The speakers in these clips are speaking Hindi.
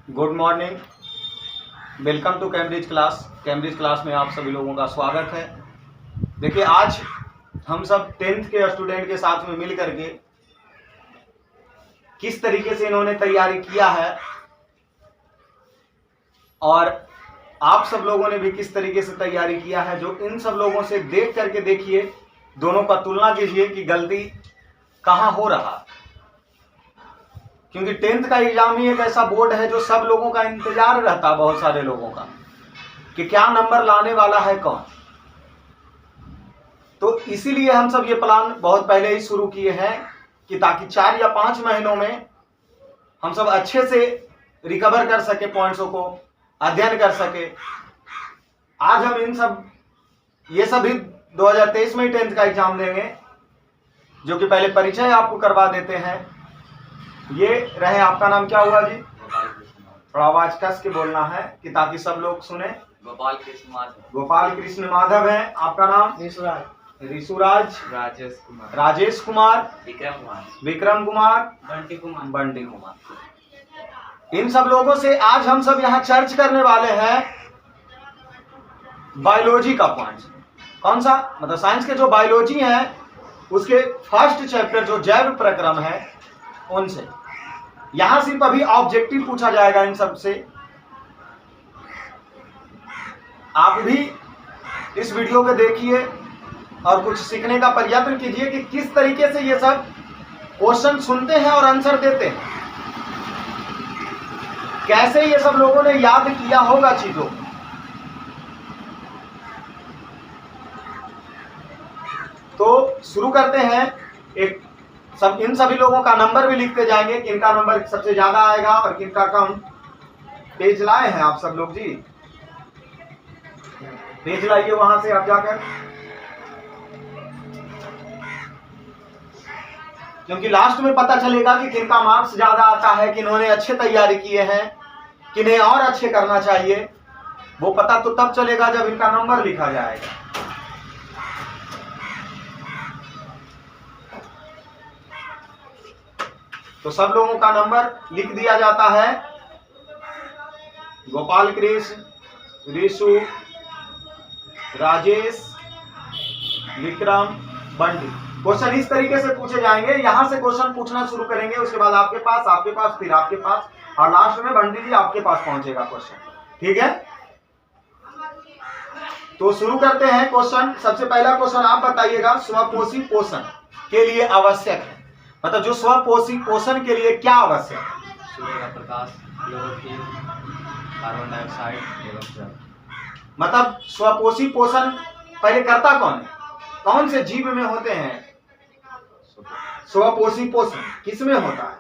Good morning, welcome to Cambridge class. Cambridge class में आप सभी लोगों का स्वागत है। देखिए, आज हम सब 10th के स्टूडेंट के साथ में मिल करके किस तरीके से इन्होंने तैयारी किया है और आप सब लोगों ने भी किस तरीके से तैयारी किया है, जो इन सब लोगों से देख करके देखिए, दोनों का तुलना कीजिए कि गलती कहाँ हो रहा। क्योंकि 10th का एग्जाम ही एक ऐसा बोर्ड है जो सब लोगों का इंतजार रहता है, बहुत सारे लोगों का, कि क्या नंबर लाने वाला है कौन। तो इसीलिए हम सब ये प्लान बहुत पहले ही शुरू किए हैं कि ताकि 4 या 5 महीनों में हम सब अच्छे से रिकवर कर सके, पॉइंट्सों को अध्ययन कर सके। आज हम इन सब ये सभी 2023 में ही 10th का एग्जाम देंगे, जो कि पहले परिचय आपको करवा देते हैं। ये रहे, आपका नाम क्या हुआ जी? थोड़ा आवाज कस के बोलना है कि ताकि सब लोग सुने। गोपाल कृष्ण माधव। गोपाल कृष्ण माधव है आपका नाम? ऋषुराज, राजेश कुमार, विक्रम कुमार, बंटी कुमार। इन सब लोगों से आज हम सब यहाँ चर्च करने वाले हैं बायोलॉजी का पॉइंट। कौन सा? मतलब साइंस के जो बायोलॉजी है उसके फर्स्ट चैप्टर जो जैव प्रक्रम है उनसे। यहां सिर्फ अभी ऑब्जेक्टिव पूछा जाएगा इन सब से। आप भी इस वीडियो को देखिए और कुछ सीखने का प्रयत्न कीजिए कि किस तरीके से ये सब क्वेश्चन सुनते हैं और आंसर देते हैं, कैसे ये सब लोगों ने याद किया होगा चीजों। तो शुरू करते हैं। एक सब इन सभी लोगों का नंबर भी लिखते जाएंगे, किनका नंबर सबसे ज्यादा आएगा और किनका कम। पेज लाए हैं आप सब लोग जी? पेज लाइए वहां से आप जाकर, क्योंकि लास्ट में पता चलेगा कि किनका मार्क्स ज्यादा आता है, किन्होंने अच्छे तैयारी किए हैं, किन्हें और अच्छे करना चाहिए। वो पता तो तब चलेगा जब इनका नंबर लिखा जाएगा। तो सब लोगों का नंबर लिख दिया जाता है। गोपाल कृष्ण, ऋषु, राजेश, विक्रम, बंटी। क्वेश्चन इस तरीके से पूछे जाएंगे। यहां से क्वेश्चन पूछना शुरू करेंगे, उसके बाद आपके पास, फिर आपके पास, और लास्ट में बंटी जी आपके पास पहुंचेगा क्वेश्चन। ठीक है, तो शुरू करते हैं क्वेश्चन। सबसे पहला क्वेश्चन आप बताइएगा, स्वपोषी पोषण के लिए आवश्यक है, मतलब जो स्वपोषी पोषण के लिए क्या आवश्यक है? सूर्य का प्रकाश, क्लोरोफिल, कार्बन डाइऑक्साइड एवं जल। मतलब स्वपोषी पोषण पहले करता कौन है? कौन से जीव में होते हैं स्वपोषी पोषण? किसमें होता है?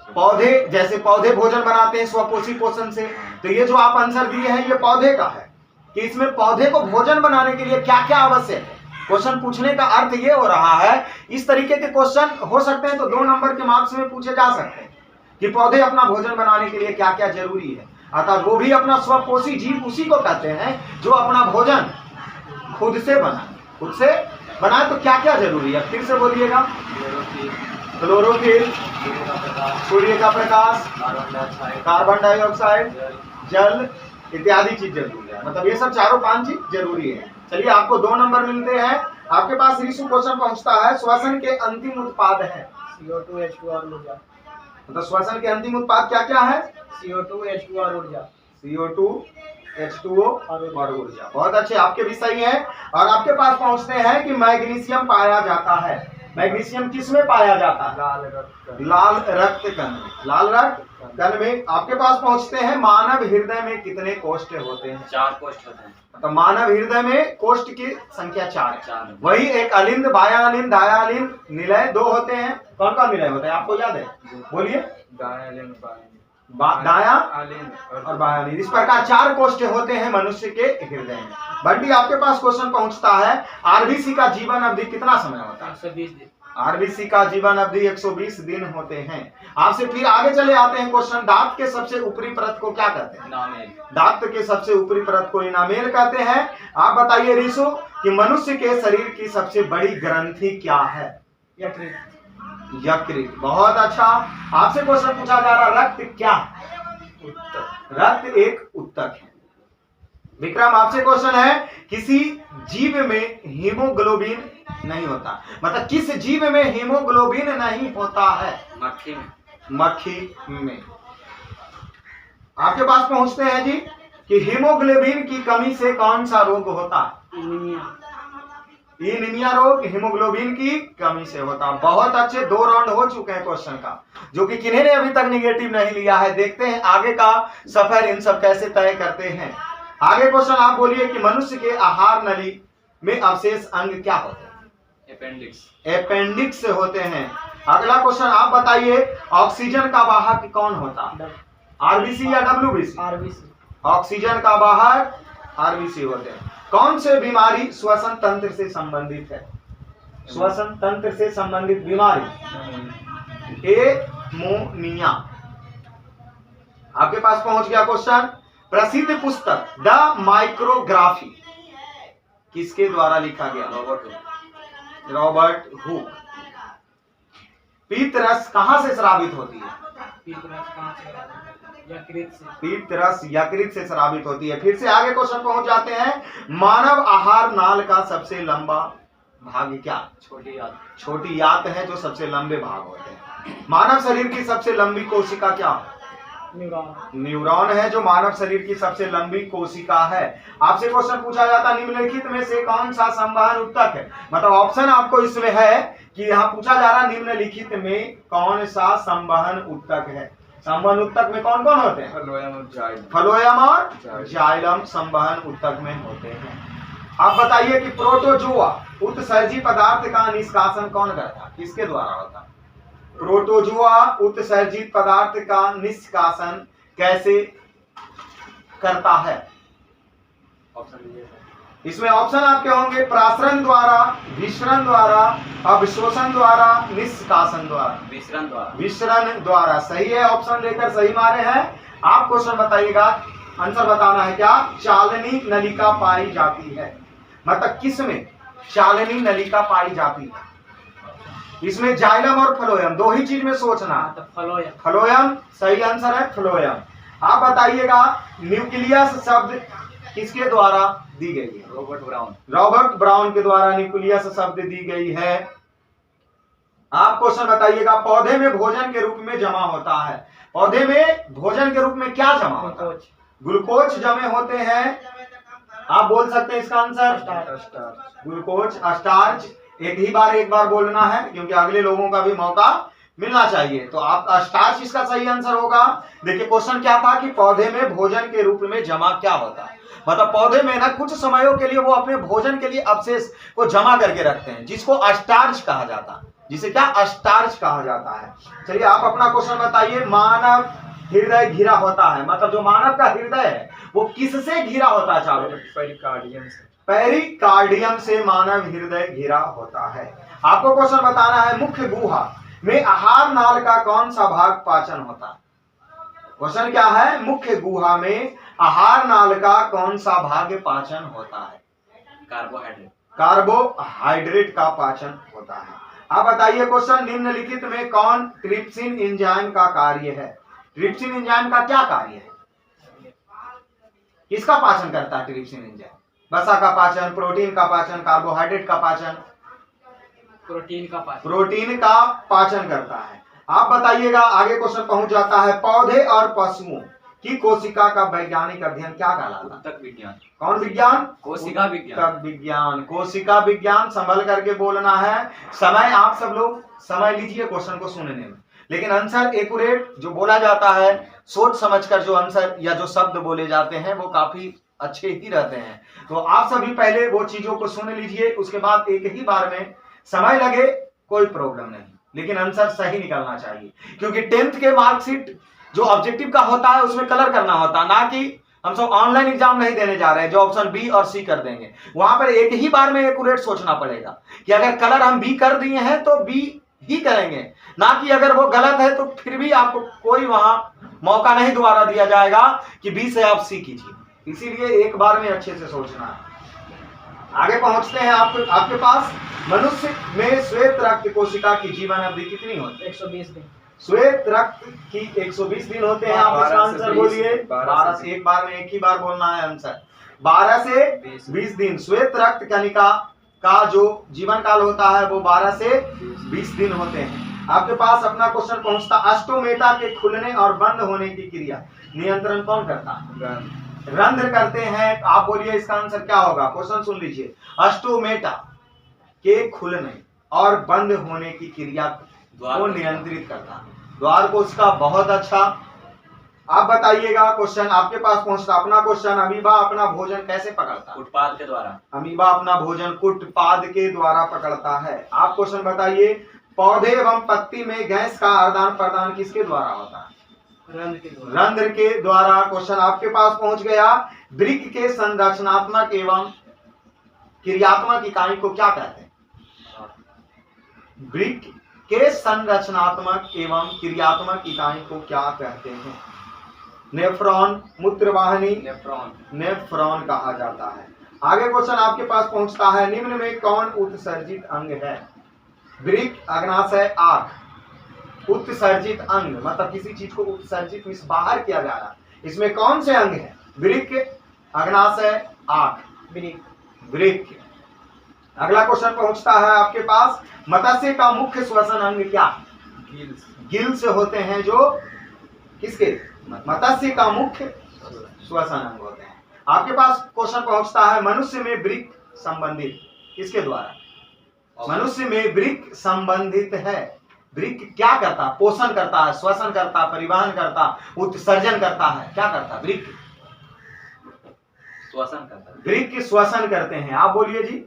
पौधे, जैसे पौधे भोजन बनाते हैं स्वपोषी पोषण से। तो ये जो आप आंसर दिए हैं ये पौधे का है कि इसमें पौधे को भोजन बनाने के लिए क्या क्या आवश्यक है। क्वेश्चन पूछने का अर्थ ये हो रहा है, इस तरीके के क्वेश्चन हो सकते हैं तो 2 नंबर के मार्क्स में पूछे जा सकते हैं कि पौधे अपना भोजन बनाने के लिए क्या क्या जरूरी है। अर्थात वो भी अपना स्वपोषी जीव उसी को कहते हैं जो अपना भोजन खुद से बनाए। तो क्या क्या जरूरी है, फिर से बोलिएगा। क्लोरोफिल, सूर्य का प्रकाश, कार्बन डाइऑक्साइड, जल इत्यादि चीज जरूरी है। मतलब ये सब 4-5 चीज जरूरी है। चलिए, आपको 2 नंबर मिलते हैं। आपके पास ऋषु क्वेश्चन पहुंचता है, श्वसन के अंतिम उत्पाद है CO2 H2 और ऊर्जा। मतलब श्वसन के अंतिम उत्पाद क्या क्या है? CO2 H2 और ऊर्जा। CO2 H2O और ऊर्जा। बहुत अच्छे, आपके भी सही है। और आपके पास पहुंचते हैं कि मैग्नीशियम पाया जाता है। मैग्नीशियम किस में पाया जाता है? लाल रक्त कण। लाल रक्त कण में। आपके पास पहुंचते हैं, मानव हृदय में कितने कोष्ठ होते हैं? 4 कोष्ठ होते हैं। तो मानव हृदय में कोष्ठ की संख्या 4 4। वही एक अलिंद, बाह्यालिंद, दायालिंद, निलय 2 होते हैं। कौन कौन निलय होता है आपको याद है? बोलिए। दाया और बाह्यालिंद। इस प्रकार 4 कोष्ठ होते हैं मनुष्य के हृदय में। बंटी, आपके पास क्वेश्चन पहुंचता है, आरबीसी का जीवन अवधि कितना समय होता है? 120 दिन। आरबीसी का जीवन अवधि 120 दिन होते हैं। आपसे फिर आगे चले आते हैं क्वेश्चन, दांत के सबसे ऊपरी परत को क्या कहते हैं? इनामेल। दांत के सबसे ऊपरी परत को इनामेल कहते हैं। आप बताइए ऋषु कि मनुष्य के शरीर की सबसे बड़ी ग्रंथि क्या है? यकृत। यकृत। बहुत अच्छा। आपसे क्वेश्चन पूछा जा रहा, रक्त क्या है? रक्त एक उत्तक है। विक्रम आपसे क्वेश्चन है, किसी जीव में हीमोग्लोबिन नहीं होता, मतलब किस जीव में हीमोग्लोबिन नहीं होता है? मक्खी में। मक्खी में। आपके पास पहुंचते हैं जी कि हीमोग्लोबिन की कमी से कौन सा रोग होता है? एनीमिया रोग हीमोग्लोबिन की कमी से होता। बहुत अच्छे, 2 राउंड हो चुके हैं क्वेश्चन का, जो कि किन्हीं ने अभी तक निगेटिव नहीं लिया है। देखते हैं आगे का सफर इन सब कैसे तय करते हैं। आगे क्वेश्चन आप बोलिए कि मनुष्य के आहार नली में अवशेष अंग क्या होते हैं? अपेंडिक्स। अपेंडिक्स होते हैं। अगला क्वेश्चन आप बताइए, ऑक्सीजन का वाहक कौन होता है? आरबीसी या डब्ल्यूबीसी? आरबीसी। ऑक्सीजन का वाहक आरबीसी होते हैं। कौन से बीमारी श्वसन तंत्र से संबंधित है? श्वसन तंत्र से संबंधित बीमारी एमोनिया। आपके पास पहुंच गया क्वेश्चन। प्रसिद्ध पुस्तक द माइक्रोग्राफी किसके द्वारा लिखा गया? Robert Hooke. पीत रस कहां से स्रावित होती है? पीत रस यकृत से स्रावित होती है। फिर से आगे क्वेश्चन पहुंच जाते हैं। मानव आहार नाल का सबसे लंबा भाग क्या? छोटी याद। छोटी यात है जो सबसे लंबे भाग होते हैं। मानव शरीर की सबसे लंबी कोशिका क्या? न्यूरॉन है जो मानव शरीर की सबसे लंबी कोशिका है। आपसे क्वेश्चन पूछा जाता है, निम्नलिखित में से कौन सा संवहन उत्तक है? मतलब ऑप्शन आपको इसमें है कि यहाँ पूछा जा रहा, निम्नलिखित में कौन सा संवहन उत्तक है? संवहन उत्तक में कौन कौन होते हैं? फ्लोएम और जाइलम संवहन उत्तक में होते हैं। आप बताइए कि प्रोटोजोआ उत्सर्जी पदार्थ का निष्कासन कौन करता? किसके द्वारा होता? प्रोटोजोआ उत्सर्जित पदार्थ का निष्कासन कैसे करता है? इसमें ऑप्शन आपके होंगे, प्रासरण द्वारा, विसरण द्वारा, अवशोषण द्वारा, निष्कासन द्वारा। विसरण द्वारा। विसरण द्वारा सही है। ऑप्शन लेकर सही मारे हैं। आप क्वेश्चन बताइएगा, आंसर बताना है क्या? चालनी नलिका पाई जाती है, मतलब किसमें चालनी नलिका पाई जाती है? इसमें जाइलम और फ्लोएम, 2 ही चीज में सोचना। फ्लोएम सही आंसर है, फ्लोएम। आप बताइएगा, न्यूक्लियस शब्द किसके द्वारा दी गई है? रॉबर्ट ब्राउन के द्वारा न्यूक्लियस शब्द दी गई है। आप क्वेश्चन बताइएगा, पौधे में भोजन के रूप में जमा होता है। पौधे में भोजन के रूप में क्या जमा होता है? ग्लूकोज जमे होते हैं। आप बोल सकते हैं इसका आंसर? Glucose, starch. एक बार बोलना है क्योंकि अगले लोगों का भी मौका मिलना चाहिए। तो आप स्टार्च इसका सही आंसर होगा। देखिए क्वेश्चन क्या था कि पौधे में भोजन के रूप में जमा क्या होता है? मतलब पौधे में ना कुछ समयों के लिए वो अपने भोजन के लिए अवशेष को जमा करके रखते हैं, जिसको स्टार्च कहा जाता है। जिसे क्या? स्टार्च कहा जाता है। चलिए आप अपना क्वेश्चन बताइए। मानव हृदय घिरा होता है, मतलब जो मानव का हृदय है वो किससे घिरा होता है? चारों पेरिकार्डियम से। पेरिकार्डियम से मानव हृदय घिरा होता है। आपको क्वेश्चन बताना है, मुख्य गुहा में आहार नाल का कौन सा भाग पाचन होता है? क्वेश्चन क्या है? मुख्य गुहा में आहार नाल का कौन सा भाग पाचन होता है? कार्बोहाइड्रेट। कार्बोहाइड्रेट का पाचन होता है। आप बताइए क्वेश्चन, निम्नलिखित में कौन ट्रिप्सिन एंजाइम का कार्य है? ट्रिप्सिन एंजाइम का क्या कार्य है? किसका पाचन करता है ट्रिप्सिन एंजाइम? वसा का पाचन, प्रोटीन का पाचन, कार्बोहाइड्रेट का पाचन? प्रोटीन का पाचन करता है। आप बताइएगा, आगे क्वेश्चन पहुंच जाता है, पौधे और पशुओं की कोशिका का वैज्ञानिक अध्ययन क्या कहलाता? उत्तक विज्ञान। कौन विज्ञान? कोशिका विज्ञान। विज्ञान, कोशिका विज्ञान। संभल करके बोलना है। समय आप सब लोग समय लीजिए क्वेश्चन को सुनने में, लेकिन आंसर एक्यूरेट जो बोला जाता है, सोच समझकर जो आंसर या जो शब्द बोले जाते हैं वो काफी अच्छे ही रहते हैं। तो आप सभी पहले वो चीजों को सुन लीजिए, उसके बाद एक ही बार में, समय लगे कोई प्रॉब्लम नहीं, लेकिन आंसर सही निकलना चाहिए। क्योंकि 10th के मार्कशीट जो ऑब्जेक्टिव का होता है उसमें कलर करना होता है, ना कि हम सब ऑनलाइन एग्जाम नहीं देने जा रहे हैं जो ऑप्शन बी और सी कर देंगे। वहां पर एक ही बार में एक्यूरेट सोचना पड़ेगा कि अगर कलर हम बी कर दिए हैं तो बी ही करेंगे, ना कि अगर वो गलत है तो फिर भी आपको कोई वहां मौका नहीं दोबारा दिया जाएगा कि बी से आप सी कीजिए। इसीलिए एक बार में अच्छे से सोचना है। आगे पहुंचते हैं आपके पास मनुष्य में श्वेत रक्त कोशिका की जीवन अवधि कितनी होती है? 120 दिन। श्वेत रक्त की 120 दिन होते हैं। आप इसका 12 से आंसर 20, बोलिए। 12 12 से, एक बार में एक ही बार बोलना है आंसर। 12 से 20 दिन श्वेत रक्त कणिका का जो जीवन काल होता है वो 12 से 20 दिन होते हैं। आपके पास अपना क्वेश्चन पहुंचता, अस्टोमेटा के खुलने और बंद होने की क्रिया नियंत्रण कौन करता है? रंध्र करते हैं। आप बोलिए इसका आंसर क्या होगा? क्वेश्चन सुन लीजिए। अस्टोमेटा के खुलने और बंद होने की क्रिया को नियंत्रित करता है द्वार कोशिका। बहुत अच्छा। आप बताइएगा, क्वेश्चन आपके पास पहुंचता, अपना क्वेश्चन, अमीबा अपना भोजन कैसे पकड़ता है? उत्पाद के द्वारा। अमीबा अपना भोजन कुटपाद के द्वारा पकड़ता है। आप क्वेश्चन बताइए, पौधे एवं पत्ती में गैस का आदान प्रदान किसके द्वारा होता है? रंध्र के द्वारा। रंध्र के द्वारा। क्वेश्चन आपके पास पहुंच गया। वृक्क के संरचनात्मक एवं क्रियात्मक इकाई को क्या कहते हैं? वृक्क के संरचनात्मक एवं क्रियात्मक इकाई को क्या कहते हैं? नेफ्रॉन, मूत्रवाहिनी, नेफ्रॉन कहा जाता है। आगे क्वेश्चन आपके पास पहुंचता है, निम्न में कौन उत्सर्जित अंग है? वृक्क, अग्नाशय, आंख। उत्सर्जित अंग मतलब किसी चीज को उत्सर्जित मींस बाहर किया जा रहा, इसमें कौन से अंग है? वृक्क, अग्नाशय, आंख। वृक्क। अगला क्वेश्चन पहुंचता है आपके पास, मत्स्य का मुख्य श्वसन अंग क्या? गिल्स होते हैं जो किसके? मत्स्य का मुख्य श्वसन अंग होते हैं। आपके पास क्वेश्चन पहुंचता है, मनुष्य में वृक्क संबंधित किसके द्वारा? मनुष्य में वृक्क संबंधित है। वृक्क क्या करता? पोषण करता है, श्वसन करता, परिवहन करता, उत्सर्जन करता है। क्या करता? वृक्क श्वसन करता है। वृक्क श्वसन करते हैं। आप बोलिए जी।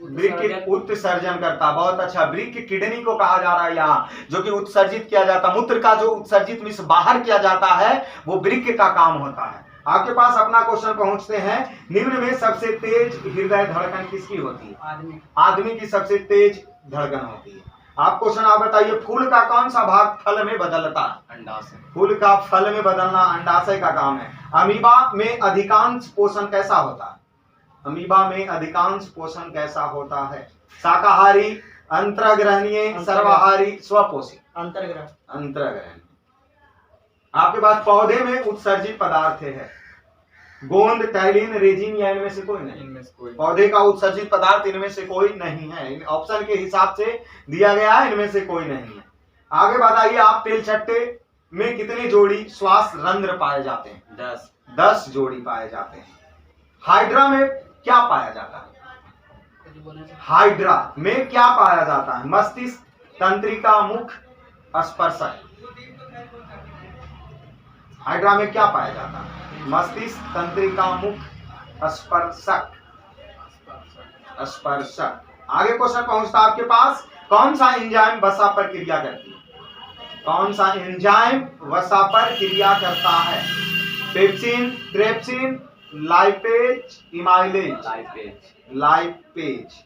वृक्क उत्सर्जन करता। बहुत अच्छा। वृक्क किडनी को कहा जा रहा है यहाँ, जो कि उत्सर्जित किया जाता, मूत्र का जो उत्सर्जित मींस बाहर किया जाता है वो वृक्क का काम होता है। आपके पास अपना क्वेश्चन पहुंचते हैं, निम्न में सबसे तेज हृदय धड़कन किसकी होती है? आदमी की सबसे तेज धड़कन होती है। आप क्वेश्चन आप बताइए, फूल का कौन सा भाग फल में बदलता है? अंडाशय। फूल का फल में बदलना अंडाशय का काम है। अमीबा में अधिकांश पोषण कैसा होता है? अमीबा में अधिकांश पोषण कैसा होता है? शाकाहारी, अंतर्ग्रहणीय, सर्वाहारी, स्वपोषी? अंतर्ग्रहणीय। आपके पास पौधे में उत्सर्जित पदार्थ है, गोंद, टैलिन, रेजिन या इनमें से कोई नहीं? पौधे का उत्सर्जित पदार्थ इनमें से कोई नहीं है। ऑप्शन के हिसाब से दिया गया है, इनमें से कोई नहीं है। आगे बताइए आप, तेलचट्टे में कितने जोड़ी श्वास रंध्र पाए जाते हैं? 10 जोड़ी पाए जाते हैं। हाइड्रा में क्या पाया जाता है? हाइड्रा में क्या पाया जाता है? मस्तिष्क, तंत्रिका, मुख, स्पर्शक। हाइड्रा में क्या पाया जाता है? मस्तिष्क, तंत्रिका, मुख, स्पर्शक। आगे क्वेश्चन पहुंचता आपके पास, कौन सा एंजाइम वसा पर क्रिया करती है? कौन सा एंजाइम वसा पर क्रिया करता है? Pepsin, trypsin, lipase, amylase? Lipase.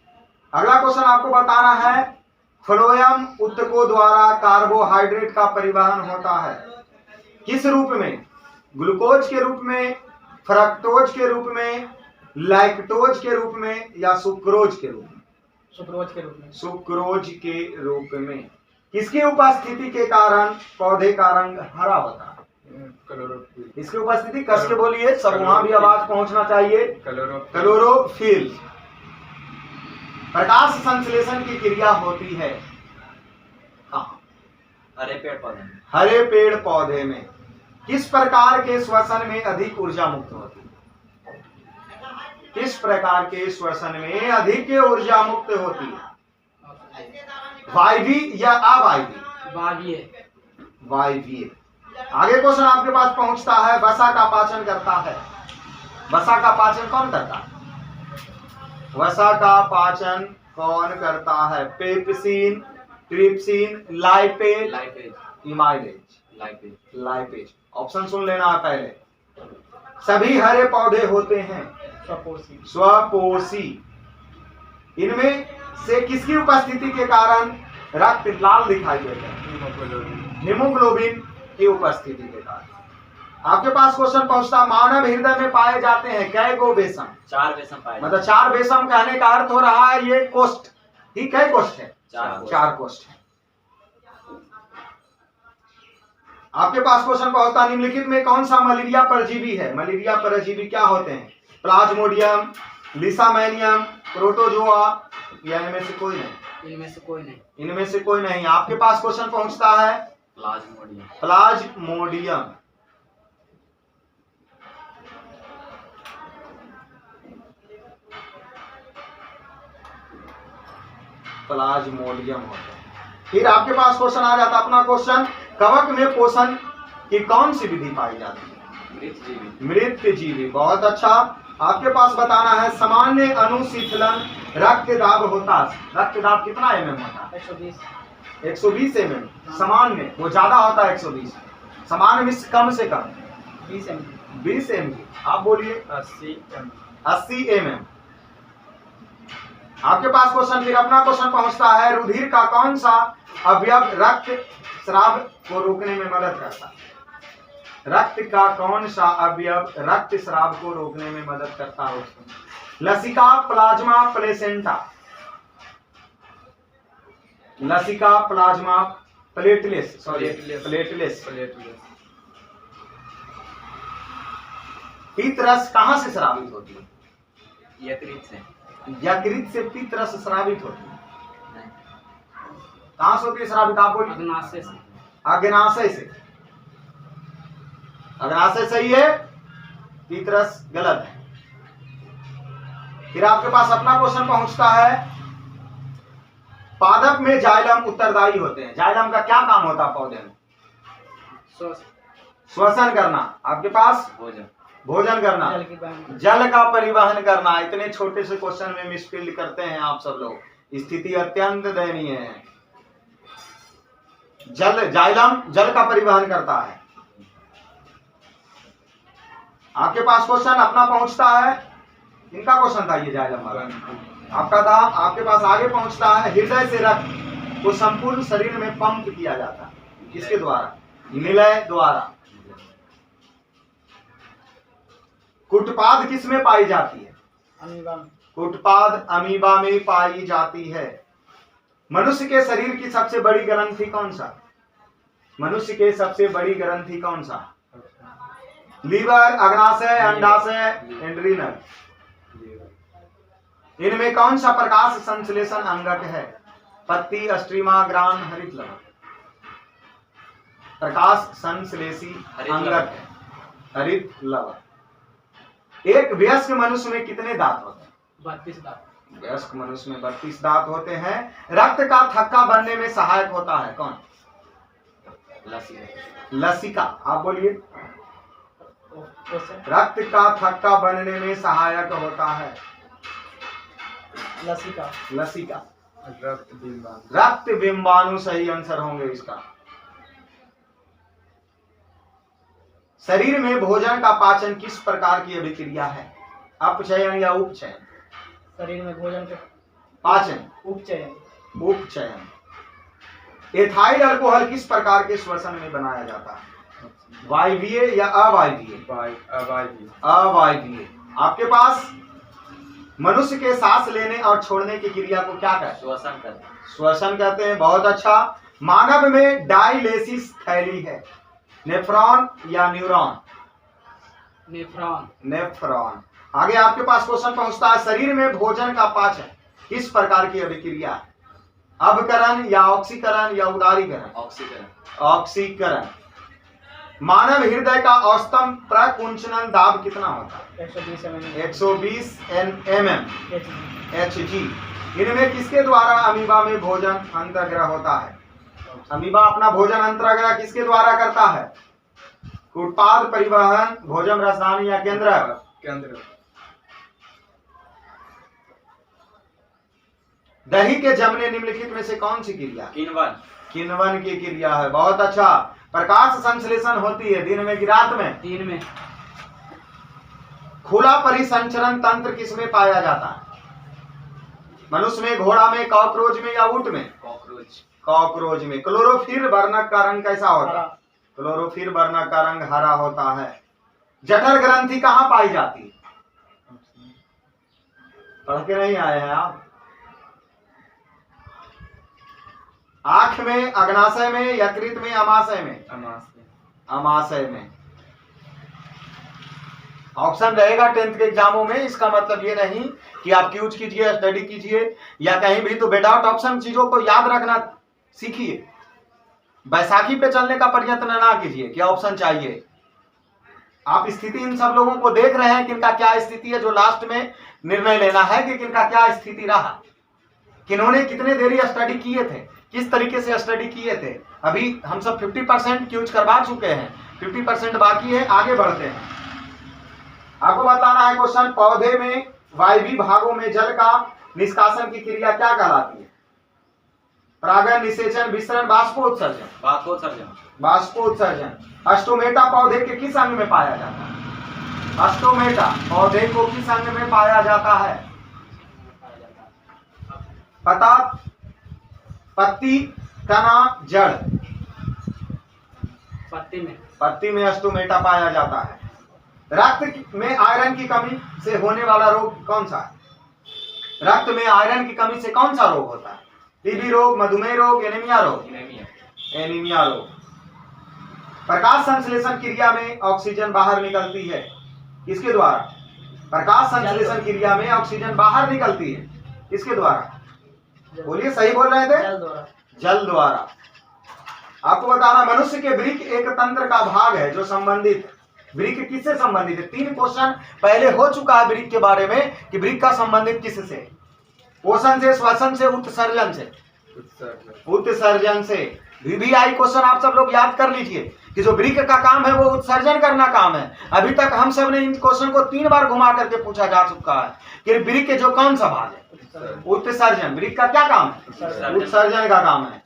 अगला क्वेश्चन आपको बताना है, फ्लोएम ऊतकों द्वारा कार्बोहाइड्रेट का परिवहन होता है किस रूप में? ग्लूकोज के रूप में, फ्रक्टोज के रूप में, लैक्टोज के रूप में या सुक्रोज के रूप में? सुक्रोज के रूप में। किसकी उपस्थिति के कारण पौधे का रंग हरा होता है? इसकी उपस्थिति, कस के बोलिए, सब वहां भी आवाज पहुंचना चाहिए। क्लोरोफिल। प्रकाश संश्लेषण की क्रिया होती है कहाँ? हरे पेड़ पौधे में। किस प्रकार के श्वसन में अधिक ऊर्जा मुक्त होती है? किस प्रकार के श्वसन में अधिक ऊर्जा मुक्त होती है? वायवीय या अवायवीय? वायवीय। आगे क्वेश्चन आपके पास पहुंचता है, वसा का पाचन करता है। वसा का पाचन कौन करता है? वसा का पाचन कौन करता है? Pepsin, trypsin, lipase, amylase? Lipase. Option सुन लेना है पहले। सभी हरे पौधे होते हैं स्वपोषी। इनमें से किसकी उपस्थिति के कारण रक्त लाल दिखाई देता है? हीमोग्लोबिन की उपस्थिति के कारण। आपके पास क्वेश्चन पहुंचता, मानव हृदय में पाए जाते हैं कै गो बेसम? 4 बेसम पाए मतलब 4 बेसम कहने का अर्थ हो रहा है ये कोष्ठ, ठीक है, कोष्ठ है, 4 कोष्ठ है। आपके पास क्वेश्चन पहुंचता, निम्नलिखित में कौन सा मलेरिया परजीवी है? मलेरिया परजीवी क्या होते हैं? प्लाज्मोडियम, लिसामैनियम, प्रोटोजोआ, या इनमें से कोई नहीं? इनमें से कोई नहीं। इनमें से कोई नहीं। आपके पास क्वेश्चन पहुंचता है प्लाज्मोडियम। प्लाज्मोडियम। प्लाज्मोडियम होता है। फिर आपके पास क्वेश्चन आ जाता अपना क्वेश्चन, कवक में पोषण की कौन सी विधि पाई जाती है? मृतजीवी। बहुत अच्छा। आपके पास बताना है, सामान्य अनुशीतलन रक्तदाब होता है, रक्तदाब कितना mm होता है? 120 mm। सामान्य वो ज्यादा होता है 120, सामान्य में कम से कम 20 mm। आप बोलिए 80 mm। आपके पास क्वेश्चन, फिर अपना क्वेश्चन पहुंचता है, रुधिर का कौन सा अवयव रक्त स्राव को रोकने में मदद करता है? रक्त का कौन सा अवयव रक्त स्राव को रोकने में मदद करता है? लसिका, प्लाज्मा, प्लेसेंटा। लसिका, प्लाज्मा, प्लेटलेस, सॉरी प्लेटलेस। पित्तरस कहां से स्रावित होती है? यकृत से। यकृत से पित्तरस स्रावित होती है। कहां से होती है स्रावित? आप बोलिए। अग्नाशय से। अग्नाशय से। अग्नाशय सही है, पित्तरस गलत है। फिर आपके पास अपना क्वेश्चन पहुंचता है, पादप में जाइलम उत्तरदायी होते हैं। जाइलम का क्या काम होता है पौधे में? श्वसन करना। आपके पास भोजन करना, जल का परिवहन करना। इतने छोटे से क्वेश्चन में मिसफील्ड करते हैं आप सब लोग, स्थिति अत्यंत दयनीय है। जाइलम जल का परिवहन करता है। आपके पास क्वेश्चन अपना पहुंचता है, इनका क्वेश्चन था ये जाइलम वाला आपका था। आपके पास आगे पहुंचता है, हृदय से रक्त को संपूर्ण शरीर में पंप किया जाता है, किसके द्वारा? निलय द्वारा। कुटपाद किस में पाई जाती है? अमीबा। कुटपाद अमीबा में पाई जाती है। मनुष्य के शरीर की सबसे बड़ी ग्रंथि कौन सा? मनुष्य के सबसे बड़ी ग्रंथि कौन सा? लीवर, अग्नाशय, अंडाशय, एंड्रीनल। इनमें कौन सा प्रकाश संश्लेषण अंगक है? पत्ती, अस्ट्रीमा, ग्रान, हरित लवण। प्रकाश संश्लेषी अंगक है हरित लवण। एक वयस्क मनुष्य में कितने दांत होते हैं? 32 दांत। वयस्क मनुष्य में 32 दांत होते हैं। रक्त का थक्का बनने में सहायक होता है कौन? लसिका। आप बोलिए। रक्त का थक्का बनने में सहायक होता है लसिका। लसिका। रक्त बिंबाणु सही आंसर होंगे इसका। शरीर में भोजन का पाचन किस प्रकार की अभिक्रिया है? अपचयन या उपचयन? शरीर में भोजन का पाचन उपचयन। उपचयन। एथाइल अल्कोहल किस प्रकार के श्वसन में बनाया जाता है? वायवीय या अवायवीय? अवायवीय। आपके पास मनुष्य के सांस लेने और छोड़ने की क्रिया को क्या कहते हैं? श्वसन करते हैं। श्वसन कहते हैं। बहुत अच्छा। मानव में डायलिसिस थैली है, नेफ्रॉन या न्यूरॉन? नेफ्रॉन। नेफ्रॉन। आगे आपके पास क्वेश्चन पहुंचता है, शरीर में भोजन का पाचन किस प्रकार की अभिक्रिया है? अवकरण या ऑक्सीकरण या उदारीकरण? ऑक्सीकरण। ऑक्सीकरण। मानव हृदय का औसतम प्रकुंचन दाब कितना होता है? 120 mm Hg। इनमें किसके द्वारा अमीबा में भोजन अंतर्ग्रह होता है? अमीबा अपना भोजन अंतर्ग्रह किसके द्वारा करता है? कुटपाद, परिवहन, भोजन रसदानी या केंद्र? दही के जमने निम्नलिखित में से कौन सी क्रिया? किण्वन। किण्वन की क्रिया है। बहुत अच्छा। प्रकाश संश्लेषण होती है दिन में कि रात में? दिन में। खुला परिसंचरण तंत्र किसमें पाया जाता है? मनुष्य में, घोड़ा में, कॉकरोच में या ऊंट में? कॉकरोच। कॉकरोच में। क्लोरोफिल वर्णक का रंग कैसा होता है? क्लोरोफिल वर्णक का रंग हरा होता है। जठर ग्रंथि कहाँ पाई जाती है? पढ़ के नहीं आए हैं आप? आंख में, अग्नाशय में, यकृत में, अमाशय में? अमाशय में। ऑप्शन रहेगा 10th के एग्जामों में। इसका मतलब ये नहीं कि आप यूज कीजिए, स्टडी कीजिए या कहीं भी, तो विदाउट ऑप्शन चीजों को याद रखना सीखिए। बैसाखी पे चलने का प्रयत्न ना कीजिए कि ऑप्शन चाहिए। आप स्थिति इन सब लोगों को देख रहे हैं किनका क्या स्थिति है, जो लास्ट में निर्णय लेना है कि किनका क्या स्थिति रहा, किन्होंने कितने देरी स्टडी किए थे, किस तरीके से स्टडी किए थे। अभी हम सब 50% यूज करवा चुके हैं, 50% बाकी है। आगे बढ़ते हैं, आपको बताना है क्वेश्चन, पौधे में वायवीय भागों में जल का निष्कासन की क्रिया क्या कहलाती है? परागण, निषेचन, विसरण, बाष्पोत्सर्जन? बाष्पोत्सर्जन। अस्टोमेटा पौधे के किस अंग में पाया जाता है? अस्टोमेटा पौधे को किस अंग में पाया जाता है? पता, पत्ती, तना, जड़? पत्ती में अस्टोमेटा पाया जाता है। रक्त में आयरन की कमी से होने वाला रोग कौन सा है? रक्त में आयरन की कमी से कौन सा रोग होता है? टीबी रोग, मधुमेह रोग, एनीमिया रोग? एनीमिया रोग। प्रकाश संश्लेषण क्रिया में ऑक्सीजन बाहर निकलती है, किसके द्वारा? प्रकाश संश्लेषण क्रिया में ऑक्सीजन बाहर निकलती है, किसके द्वारा? बोलिए, सही बोल रहे थे? जल द्वारा। आपको बताना, मनुष्य के वृक्क एक तंत्र का भाग है जो संबंधित है। वृक्क किससे संबंधित है? 3 क्वेश्चन पहले हो चुका है वृक्क के बारे में कि वृक्क का संबंधित किससे? पोषण से, श्वसन से, उत्सर्जन से? उत्सर्जन से। VVI क्वेश्चन आप सब लोग याद कर लीजिए कि जो वृक्क का काम है वो उत्सर्जन करना काम है। अभी तक हम सब ने इन क्वेश्चन को 3 बार घुमा करके पूछा जा चुका है कि वृक्क के जो कौन सा भाग है? उत्सर्जन। वृक्क का क्या काम है? उत्सर्जन का काम है।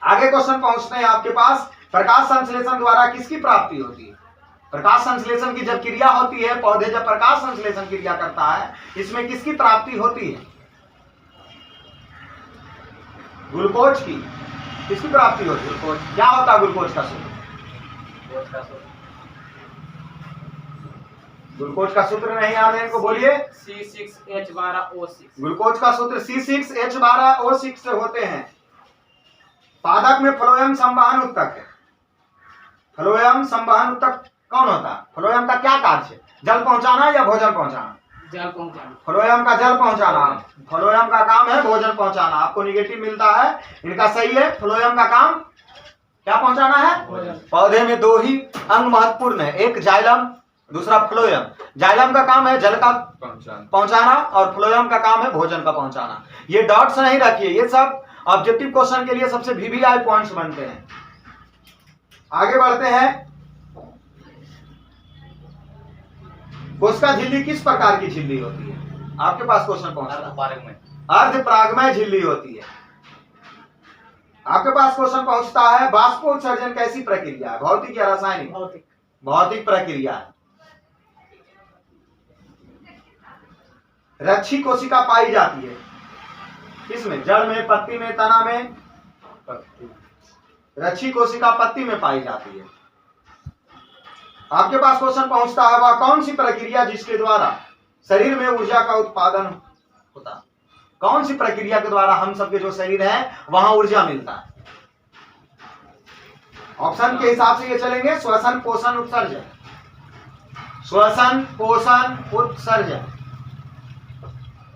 आगे क्वेश्चन पहुंचते हैं आपके पास, प्रकाश संश्लेषण द्वारा किसकी प्राप्ति होती है? प्रकाश संश्लेषण की जब क्रिया होती है, पौधे जब प्रकाश संश्लेषण क्रिया करता है, इसमें किसकी प्राप्ति होती है? ग्लूकोज की। किसकी प्राप्ति होती है? ग्लूकोज। क्या होता है ग्लूकोज का सूत्र? ग्लूकोज का सूत्र नहीं याद है इनको? बोलिए। C6H12O6। ग्लूकोज का सूत्र C6H12O6 से होते हैं। पादप में फ्लोएम संवहन उत्तक है। फ्लोएम संवहन उत्तक कौन होता है? फ्लोएम का क्या कार्य है? जल पहुंचाना या भोजन पहुंचाना? जल पहुंचाना। फ्लोएम का जल पहुंचाना। फ्लोएम का काम है भोजन पहुंचाना। आपको निगेटिव मिलता है, इनका सही है। फ्लोएम का काम क्या पहुंचाना है? पौधे में 2 ही अंग महत्वपूर्ण है, एक जाइलम, दूसरा फ्लोएम। जाइलम का काम है जल का पहुंचाना और फ्लोएम का काम है भोजन का पहुंचाना। ये डॉट्स नहीं रखिए, ये सब ऑब्जेक्टिव क्वेश्चन के लिए सबसे VVI पॉइंट्स बनते हैं। आगे बढ़ते हैं, कोशिका झिल्ली किस प्रकार की झिल्ली होती है? आपके पास क्वेश्चन पहुंचा, अर्धपरागमय झिल्ली होती है। आपके पास क्वेश्चन पहुंचता है, बाष्पोत्सर्जन कैसी प्रक्रिया है? भौतिक या रासायनिक? भौतिक प्रक्रिया है। रक्षी कोशिका पाई जाती है किसमें? जड़ में, पत्ती में, तना में? रक्षी कोशिका पत्ती में पाई जाती है। आपके पास क्वेश्चन पहुंचता है, वह कौन सी प्रक्रिया जिसके द्वारा शरीर में ऊर्जा का उत्पादन होता है? कौन सी प्रक्रिया के द्वारा हम सबके जो शरीर है वहां ऊर्जा मिलता है? ऑप्शन के हिसाब से ये चलेंगे, श्वसन, पोषण, उत्सर्जन। श्वसन, पोषण, उत्सर्जन।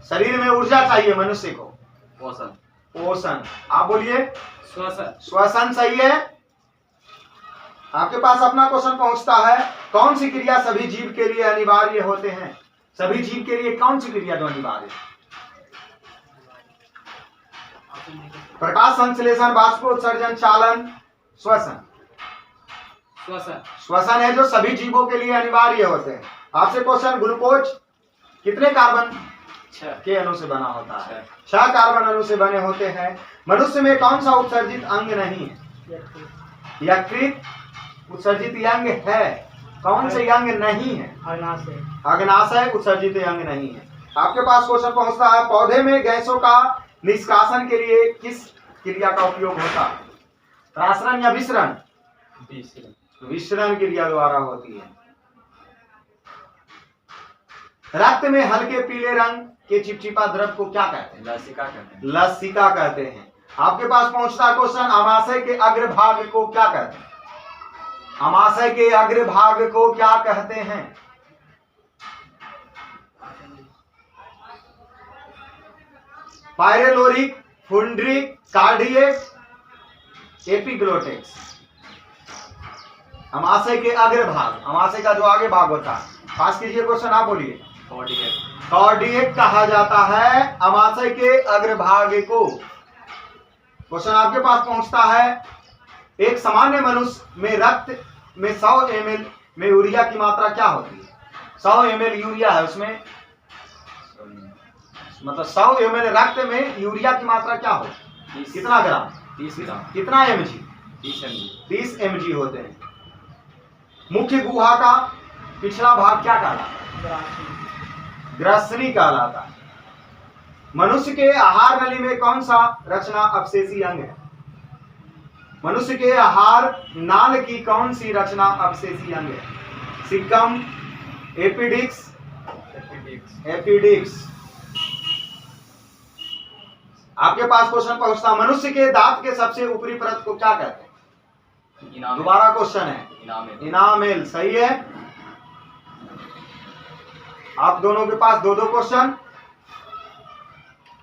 शरीर में ऊर्जा चाहिए मनुष्य को, पोषण। आप बोलिए। श्वसन सही है। आपके पास अपना क्वेश्चन पहुंचता है, कौन सी क्रिया सभी जीव के लिए अनिवार्य होते हैं? सभी जीव के लिए कौन सी क्रिया जो अनिवार्य है? प्रकाश संश्लेषण, बाष्पोत्सर्जन, चालन, श्वसन। श्वसन है जो सभी जीवों के लिए अनिवार्य होते हैं। आपसे क्वेश्चन, ग्लूकोज कितने कार्बन के अणु से बना होता है? 6 कार्बन अणु से बने होते हैं। मनुष्य में कौन सा उत्सर्जित अंग नहीं है? यकृत उत्सर्जित अंग है। कौन से अंग नहीं है? अग्नाशय उत्सर्जित अंग नहीं है। आपके पास क्वेश्चन पहुंचता है, पौधे में गैसों का निष्कासन के लिए किस क्रिया का उपयोग होता है? प्रासरण या विसरण? विसरण। विसरण क्रिया द्वारा होती है। रक्त में हल्के पीले रंग के चिपचिपा द्रव को क्या कहते हैं? लसिका कहते हैं। लसिका कहते हैं। आपके पास पहुंचता क्वेश्चन, अमाशय के अग्रभाग को क्या कहते हैं? अमाशय के अग्रभाग को क्या कहते हैं? पायरेलोरिक, फुंड्रिक, कार्डियक, एपिग्लोटिक्स। अमाशय के अग्रभाग, अमाशय का जो आगे भाग होता है। पास कीजिए क्वेश्चन, आप बोलिए। कार्डियक। कार्डियक कहा जाता है अमाशय के अग्रभाग को। क्वेश्चन आपके पास पहुंचता है, एक सामान्य मनुष्य में रक्त में 100 ml में यूरिया की मात्रा क्या होती है? 100 ml यूरिया है उसमें, मतलब 100 ml रक्त में यूरिया की मात्रा क्या हो? कितना ग्राम? 30 ग्राम। कितना mg? 30 mg। 30 mg होते हैं। मुख्य गुहा का पिछला भाग क्या कहलाता है? ग्रसनी कहलाता है। मनुष्य के आहार नली में कौन सा रचना अवशेषी अंग है? मनुष्य के आहार नाल की कौन सी रचना अवशेषी अंग है? सिक्कम, एपिडिक्स, एपिडिक्स। आपके पास क्वेश्चन पहुंचता, मनुष्य के दांत के सबसे ऊपरी परत को क्या कहते हैं? दोबारा क्वेश्चन है। इनामेल। इनामेल सही है। आप दोनों के पास दो दो क्वेश्चन।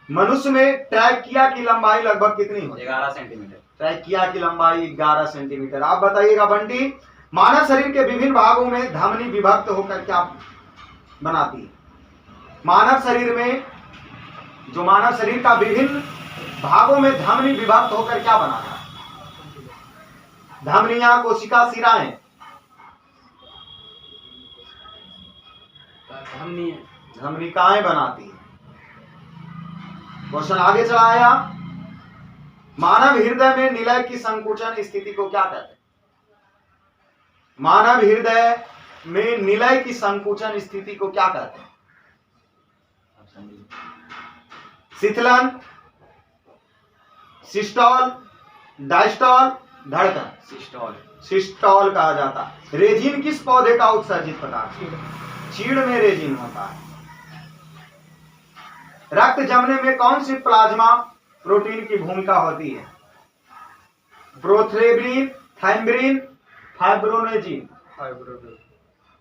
मनुष्य में ट्रैकिया की लंबाई लगभग कितनी होती है? 11 सेंटीमीटर। ट्रैकिया की लंबाई 11 सेंटीमीटर। आप बताइएगा बंटी, मानव शरीर के विभिन्न भागों में धमनी विभक्त होकर क्या बनाती है? मानव शरीर में, जो मानव शरीर का विभिन्न भागों में धमनी विभक्त होकर क्या बनाता है? धमनियां, कोशिका, शिराएं। धमनिकाएं बनाती है। क्वेश्चन आगे चलाया, मानव हृदय में निलय की संकुचन स्थिति को क्या कहते हैं? मानव हृदय में निलय की संकुचन स्थिति को क्या कहते हैं? शिथिलन, सिस्टॉल, डायस्टॉल, धड़कन। सिस्टॉल। सिस्टॉल कहा जाता है। रेजिन किस पौधे का उत्सर्जित पदार्थ? चीड़ में रेजिन होता है। रक्त जमने में कौन सी प्लाज्मा प्रोटीन की भूमिका होती है? प्रोथ्रेबिन, थाइम्ब्रिन, फाइब्रोनेजिन।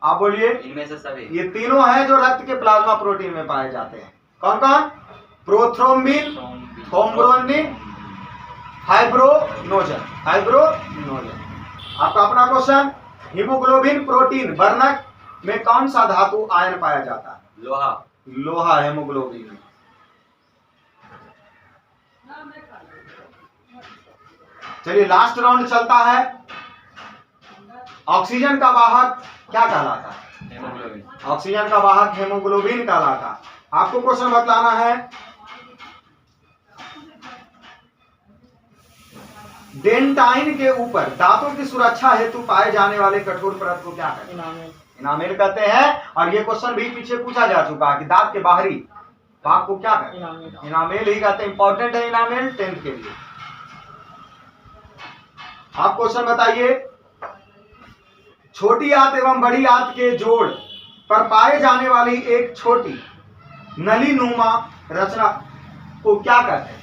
आप बोलिए। इनमें से सभी। ये तीनों हैं जो रक्त के प्लाज्मा प्रोटीन में पाए जाते हैं। कौन कौन? Prothrombin, thrombin, fibrinogen. फाइब्रोनोजन। आपका अपना क्वेश्चन, हीमोग्लोबिन प्रोटीन वर्णक में कौन सा धातु आयन पाया जाता है? लोहा। लोहा हेमोग्लोबिन में। चलिए लास्ट राउंड चलता है। ऑक्सीजन का वाहक क्या कहलाता है? हेमोग्लोबिन। ऑक्सीजन का वाहक हेमोग्लोबिन कहलाता है। आपको क्वेश्चन बतलाना है, डेंटाइन के ऊपर दांतों की सुरक्षा हेतु पाए जाने वाले कठोर परत को क्या कहते हैं? इनामेल कहते हैं। और ये क्वेश्चन भी पीछे पूछा जा चुका है कि दांत के बाहरी भाग को क्या कहते हैं? इनामेल ही कहते हैं। इंपॉर्टेंट है इनामेल 10th के लिए। आप क्वेश्चन बताइए, छोटी आंत एवं बड़ी आंत के जोड़ पर पाए जाने वाली एक छोटी नलीनुमा रचना को क्या कहते हैं?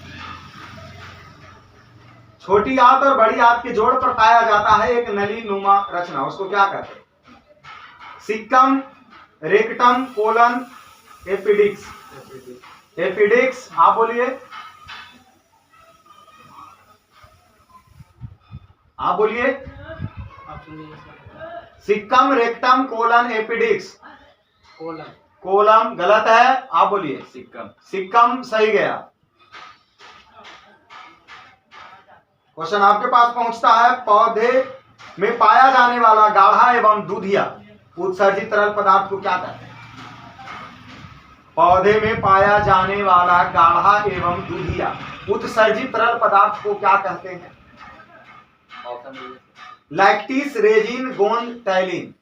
छोटी आंत और बड़ी आंत के जोड़ पर पाया जाता है एक नलीनुमा रचना, उसको क्या कहते हैं? Caecum, rectum, colon, appendix. Appendix. आप बोलिए। आप बोलिए। Caecum, rectum, colon, appendix. Colon गलत है। आप बोलिए। सिक्कम। सिक्कम सही गया। क्वेश्चन आपके पास पहुंचता है, पौधे में पाया जाने वाला गाढ़ा एवं दूधिया उत्सर्जित तरल पदार्थ को क्या कहते हैं? पौधे में पाया जाने वाला गाढ़ा एवं दूधिया उत्सर्जित तरल पदार्थ को क्या कहते हैं? लैक्टिस, रेजिन, गोंद, टैलिन।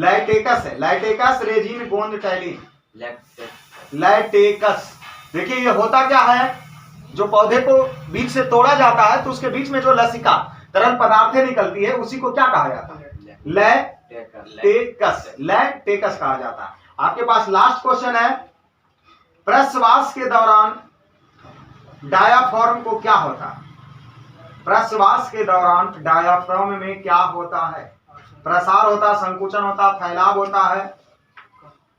लैटेकस है। लैटेकस, रेजिन, गोंद, टैलिन। लैटेकस। देखिए ये होता क्या है, जो पौधे को बीज से तोड़ा जाता है तो उसके बीच में जो लसिका तरल पदार्थें निकलती है उसी को क्या कहा जाता है? लैटेकस। लैटेकस कहा जाता है। आपके पास लास्ट क्वेश्चन है, प्रश्वास के दौरान डायाफ्राम को क्या होता है? प्रश्वास के दौरान डायाफ्राम में क्या होता है? प्रसार होता है, संकुचन होता है, फैलाव होता है?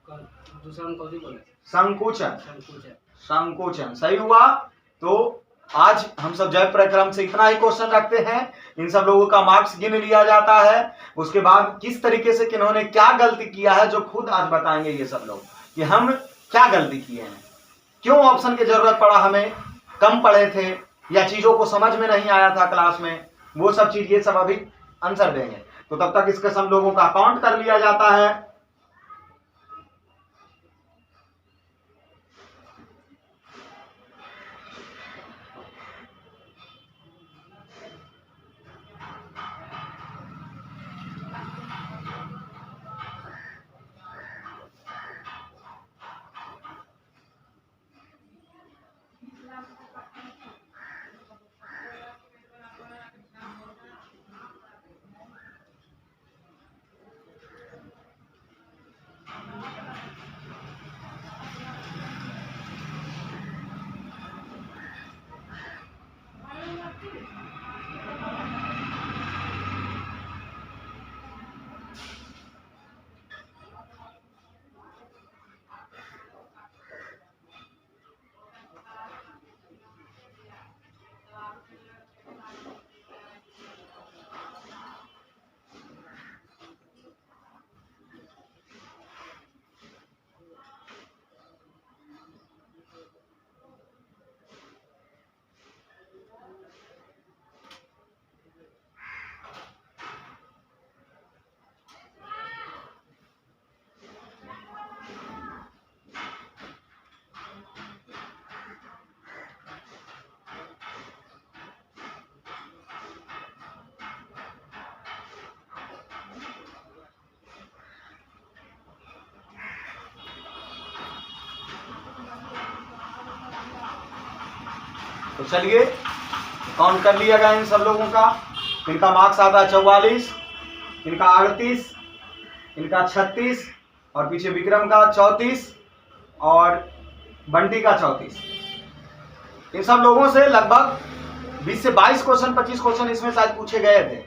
दूसरा हम कौन सी बोले? संकुचन। संकुचन। संकोचन सही हुआ। तो आज हम सब जय प्रक्रम से इतना ही क्वेश्चन रखते हैं। इन सब लोगों का मार्क्स गिन लिया जाता है। उसके बाद किस तरीके से किन्होंने क्या गलती किया है जो खुद आज बताएंगे ये सब लोग कि हम क्या गलती किए हैं, क्यों ऑप्शन की जरूरत पड़ा, हमें कम पढ़े थे या चीजों को समझ में नहीं आया था क्लास में, वो सब चीज ये सब अभी आंसर देंगे। तो तब तक इसके सब लोगों का अकाउंट कर लिया जाता है। तो चलिए काउंट कर लिया गया इन सब लोगों का। इनका मार्क्स आता है 44, इनका 38, इनका 36 और पीछे विक्रम का 34 और बंटी का 34। इन सब लोगों से लगभग 20 से 22 क्वेश्चन 25 क्वेश्चन इसमें शायद पूछे गए थे,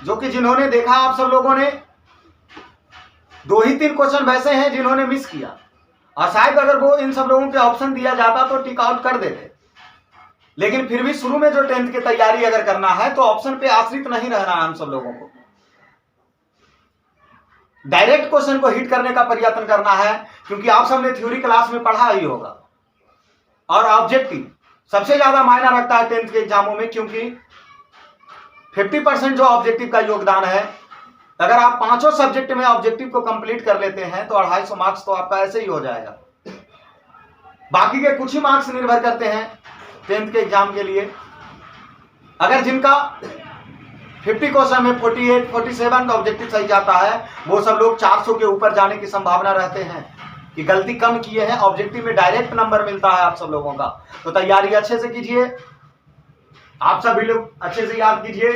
जो कि जिन्होंने देखा आप सब लोगों ने 2 ही 3 क्वेश्चन वैसे हैं जिन्होंने मिस किया, और शायद अगर वो इन सब लोगों के ऑप्शन दिया जाता तो टिक आउट कर देते। लेकिन फिर भी शुरू में जो 10th की तैयारी अगर करना है तो ऑप्शन पे आश्रित नहीं रहना है। हम सब लोगों को डायरेक्ट क्वेश्चन को हिट करने का प्रयत्न करना है, क्योंकि आप सबने थ्योरी क्लास में पढ़ा ही होगा। और ऑब्जेक्टिव सबसे ज्यादा मायना रखता है 10th के एग्जामों में, क्योंकि 50% जो ऑब्जेक्टिव का योगदान है, अगर आप 5 सब्जेक्ट में ऑब्जेक्टिव को कंप्लीट कर लेते हैं तो 250 मार्क्स तो आपका ऐसे ही हो जाएगा। बाकी के कुछ ही मार्क्स निर्भर करते हैं 10th के एग्जाम के लिए। अगर जिनका 50 क्वेश्चन में 48, 47 का ऑब्जेक्टिव सही जाता है, वो सब लोग 400 के ऊपर जाने की संभावना रहते हैं कि गलती कम किए हैं। ऑब्जेक्टिव में डायरेक्ट नंबर मिलता है आप सब लोगों का। तो तैयारी अच्छे से कीजिए, आप सभी लोग अच्छे से याद कीजिए।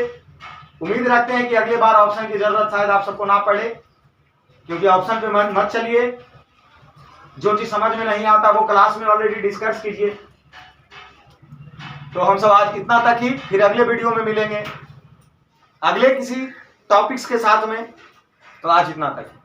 उम्मीद रखते हैं कि अगली बार ऑप्शन की जरूरत शायद आप सबको ना पड़े, क्योंकि ऑप्शन पे मत चलिए। जो चीज समझ में नहीं आता वो क्लास में ऑलरेडी डिस्कस कीजिए। तो हम सब आज इतना तक ही, फिर अगले वीडियो में मिलेंगे अगले किसी टॉपिक्स के साथ में। तो आज इतना तक ही।